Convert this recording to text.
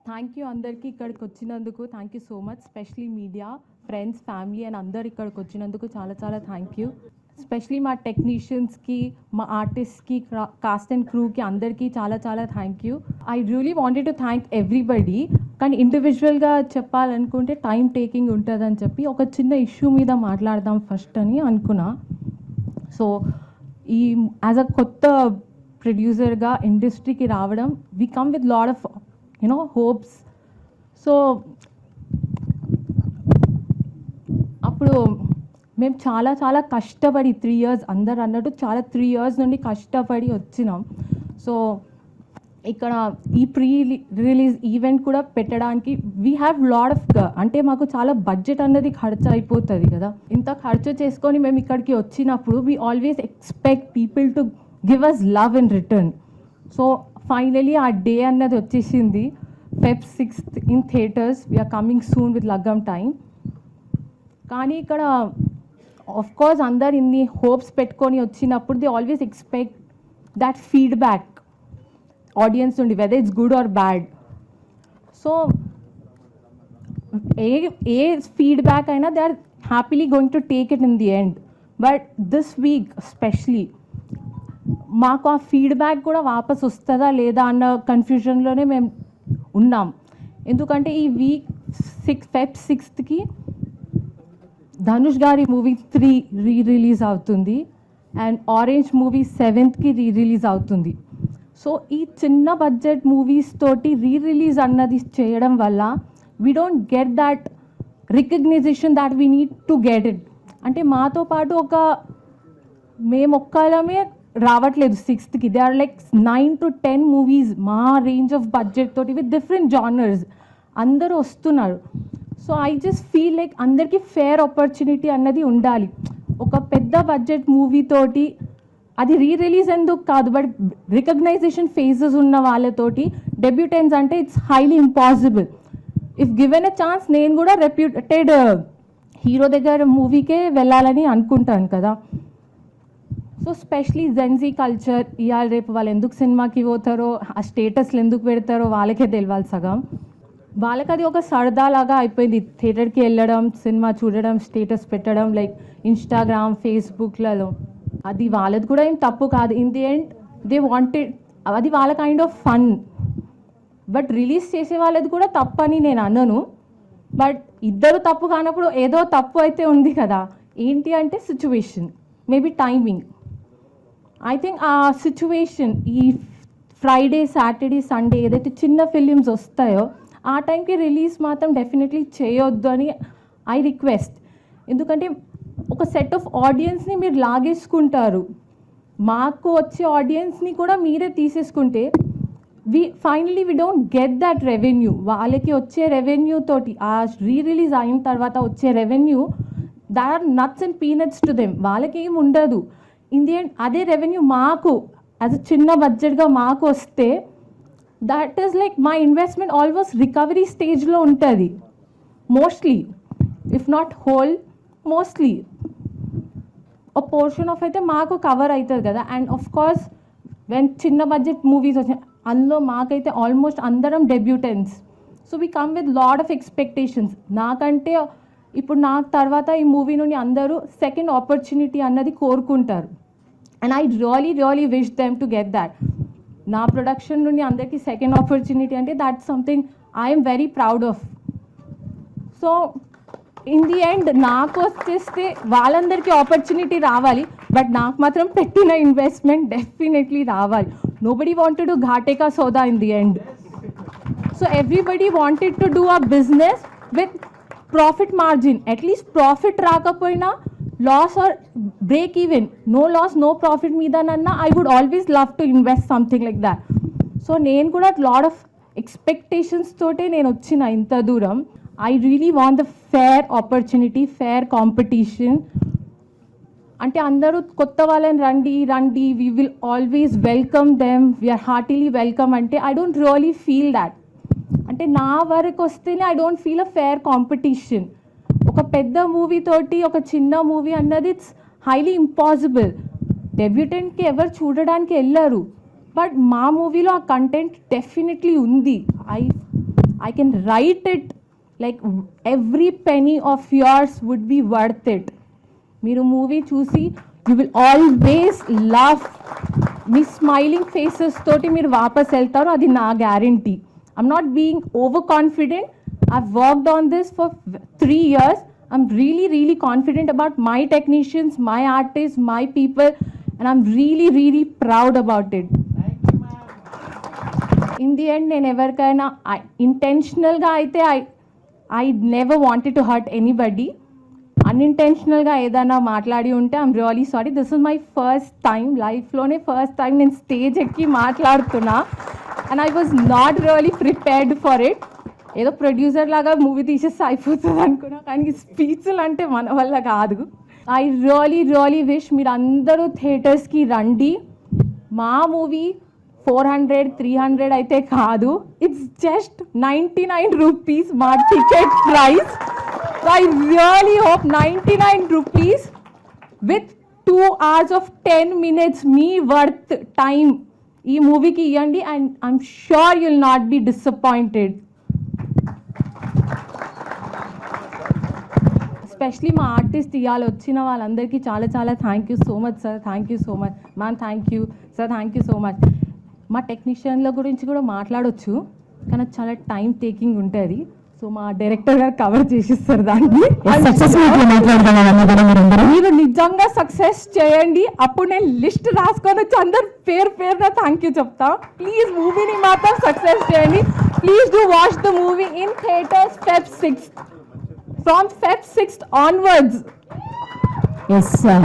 Thank you అందరికీ ఇక్కడికి వచ్చినందుకు. Thank you so much. Especially media, friends, family and అందరు ఇక్కడికి వచ్చినందుకు చాలా చాలా థ్యాంక్ యూ. స్పెషలీ మా టెక్నీషియన్స్కి, మా ఆర్టిస్ట్కి, కాస్ట్ అండ్ క్రూకి అందరికీ చాలా చాలా thank you. I really wanted to thank everybody. కానీ ఇండివిజువల్గా చెప్పాలనుకుంటే టైం టేకింగ్ ఉంటుందని చెప్పి ఒక చిన్న ఇష్యూ మీద మాట్లాడదాం ఫస్ట్ అని అనుకున్నా. సో ఈ యాజ్ అ కొత్త ప్రొడ్యూసర్గా ఇండస్ట్రీకి రావడం, we come with lot of hopes. So అప్పుడు మేము చాలా చాలా కష్టపడి 3 years, అందరు అన్నట్టు చాలా 3 years నుండి కష్టపడి వచ్చినాం. సో ఇక్కడ ఈ రిలీజ్ ఈవెంట్ కూడా పెట్టడానికి వీ హ్యావ్ లాట్ ఆఫ్, అంటే మాకు చాలా బడ్జెట్ అన్నది ఖర్చు అయిపోతుంది కదా. ఇంత ఖర్చు చేసుకొని మేము ఇక్కడికి వచ్చినప్పుడు we always expect people to give us love in return. So finally ఆ డే అన్నది వచ్చేసింది. Feb 6th in theatres. We are coming soon with Laggam time. కానీ ఇక్కడ ఆఫ్ కోర్స్ అందరు ఇన్ని హోప్స్ పెట్టుకొని వచ్చినప్పుడు they always expect that feedback audience నుండి, whether it's good or bad. So ఏ ఫీడ్బ్యాక్ అయినా they are happily going to take it in the end. But this week specially మాకు ఆ ఫీడ్బ్యాక్ కూడా వాపస్ వస్తుందా లేదా అన్న కన్ఫ్యూజన్లోనే మేము ఉన్నాం. ఎందుకంటే ఈ వీక్ Feb 6th ధనుష్ గారి మూవీ 3 రిలీజ్ అవుతుంది and orange movie 7th release అవుతుంది. సో ఈ చిన్న బడ్జెట్ మూవీస్ తోటి రిలీజ్ అన్నది చేయడం వల్ల we don't get that recognition that we need to get it. అంటే మాతో పాటు మేము ఒక్కలమే రావట్లేదు 6th. They are like 9 to 10 movies మా రేంజ్ ఆఫ్ బడ్జెట్ తోటి విత్ డిఫరెంట్ జానర్స్ అందరూ వస్తున్నారు. So I just feel like అందరికీ ఫేర్ ఆపర్చునిటీ అన్నది ఉండాలి. ఒక పెద్ద బడ్జెట్ మూవీ తోటి అది రిలీజ్ ఎందుకు కాదు, బట్ రికగ్నైజేషన్ ఫేజెస్ ఉన్న వాళ్ళతోటి డెబ్యూటెంట్స్ అంటే it's highly impossible. If given a chance నేను కూడా రెప్యూటెడ్ హీరో దగ్గర మూవీకే వెళ్ళాలని అనుకుంటాను కదా. సో స్పెషలీ జెన్జీ కల్చర్, ఇవాళ రేపు వాళ్ళు ఎందుకు సినిమాకి పోతారో, ఆ స్టేటస్లు ఎందుకు పెడతారో వాళ్ళకే తెలియాలి సగం. వాళ్ళకి అది ఒక సరదా లాగా అయిపోయింది. థియేటర్కి వెళ్ళడం, సినిమా చూడడం, స్టేటస్ పెట్టడం, లైక్ ఇన్స్టాగ్రామ్, ఫేస్బుక్లలో. అది వాళ్ళది కూడా ఏం తప్పు కాదు. In the end they wanted, అది వాళ్ళ kind of fun. But release చేసే వాళ్ళది కూడా తప్పు అని నేను అనను. బట్ ఇద్దరు తప్పు కానప్పుడు ఏదో తప్పు అయితే ఉంది కదా. ఏంటి అంటే situation, maybe timing. I think ఆ సిచ్యువేషన్ ఈ ఫ్రైడే, సాటర్డే, సండే ఏదైతే చిన్న ఫిలిమ్స్ వస్తాయో ఆ టైంకి రిలీజ్ మాత్రం డెఫినెట్లీ చేయొద్దు అని ఐ రిక్వెస్ట్. ఎందుకంటే ఒక సెట్ ఆఫ్ ఆడియన్స్ని మీరు లాగేసుకుంటారు. మాకు వచ్చే ఆడియన్స్ని కూడా మీరే తీసేసుకుంటే finally we don't get that revenue. వాళ్ళకి వచ్చే రెవెన్యూ తోటి ఆ రిలీజ్ అయిన తర్వాత వచ్చే revenue that are nuts and peanuts to them. వాళ్ళకి ఏం ఉండదు. ఇన్ ది ఎండ్ అదే రెవెన్యూ మాకు యాజ్ అ చిన్న బడ్జెట్గా మాకు వస్తే దట్ ఈస్ లైక్ మా ఇన్వెస్ట్మెంట్ ఆల్మోస్ట్ రికవరీ స్టేజ్లో ఉంటుంది mostly, if not whole, mostly ఒక పోర్షన్ ఆఫ్ అయితే మాకు కవర్ అవుతుంది కదా. అండ్ ఆఫ్ కోర్స్ వెన్ చిన్న బడ్జెట్ మూవీస్ వచ్చాయి అందులో మాకైతే ఆల్మోస్ట్ అందరం debutants. So we come with lot of expectations. నాకంటే ఇప్పుడు నాకు తర్వాత ఈ మూవీ నుండి అందరూ సెకండ్ ఆపర్చునిటీ అన్నది కోరుకుంటారు. And I really wish them to get that. నా ప్రొడక్షన్ నుండి అందరికీ సెకండ్ ఆపర్చునిటీ అంటే that's something I'm very proud of. So in the end నాకు వచ్చేస్తే వాళ్ళందరికీ ఆపర్చునిటీ రావాలి, బట్ నాకు మాత్రం పెట్టిన ఇన్వెస్ట్మెంట్ డెఫినెట్లీ రావాలి. నోబడీ వాంటెడ్ టు ఘాటే కా సోదా in the end. So everybody wanted to do a business with profit margin. At least profit రాకపోయినా loss or break even, no loss no profit మీదనన్నా I would always love to invest something like that. So నేను కూడా lot of expectations తోటే నేను వచ్చిన ఇంత దూరం. I really want the fair opportunity, fair competition. అంటే అందరూ కొత్త వాళ్ళని రండి we will always welcome them, we're heartily welcome అంటే I don't really feel that. అంటే నా వరకు వస్తేనే I don't feel a fair competition. ఒక పెద్ద మూవీ తోటి ఒక చిన్న మూవీ అన్నది ఇట్స్ హైలీ ఇంపాసిబుల్. డెబ్యూటెంట్కి ఎవరు చూడడానికి వెళ్ళరు, బట్ మా మూవీలో ఆ కంటెంట్ డెఫినెట్లీ ఉంది. I can write it like every penny of yours would be worth it. మీరు మూవీ చూసి you will always love, me smiling faces తోటి మీరు వాపస్ వెళ్తారు, అది నా guarantee. I'm not being over confident. I've worked on this for 3 years. I'm really confident about my technicians, my artists, my people, and I'm really proud about it. In the end, నేను ఎవరికైనా ఇంటెన్షనల్గా అయితే I never wanted to hurt anybody. అన్ఇంటెన్షనల్గా ఏదైనా మాట్లాడి ఉంటే I'm really sorry. This is my first time, లైఫ్లోనే first time నేను stage ఎక్కి మాట్లాడుతున్నా, and I was not really prepared for it. ఏదో ప్రొడ్యూసర్ లాగా మూవీ తీసేస్తే అయిపోతుంది అనుకున్నా, కానీ స్పీచ్లు అంటే మన వల్ల కాదు. ఐ రియలీ విష్ మీరు అందరూ థియేటర్స్కి రండి. మా మూవీ 400-300 అయితే కాదు, ఇట్స్ జస్ట్ 99 రూపీస్ మా ticket price. So I really hope 99 rupees with 2 hours of 10 minutes మీ వర్త్ టైం ఈ మూవీకి ఇవ్వండి, and I'm sure you'll not be disappointed. Especially మా ఆర్టిస్ట్ ఇవాళ వచ్చిన వాళ్ళందరికీ చాలా thank you so much sir. Thank you so much ma'am. Thank you sir. Thank you so much. మా టెక్నీషియన్ల గురించి కూడా మాట్లాడొచ్చు, కానీ అది చాలా టైం టేకింగ్ ఉంటుంది. సో మా డైరెక్టర్ గారు కవర్ చేసిస్తారు దాన్ని. మీరు నిజంగా సక్సెస్ చేయండి, అప్పుడు నేను లిస్ట్ రాసుకొని వచ్చి అందరు పేరున థ్యాంక్ యూ చెప్తా. ప్లీజ్ మూవీని మాత్రం సక్సెస్ చేయండి. Please do watch the movie in theatres Feb 6th. From Feb 6th onwards. Yes, sir.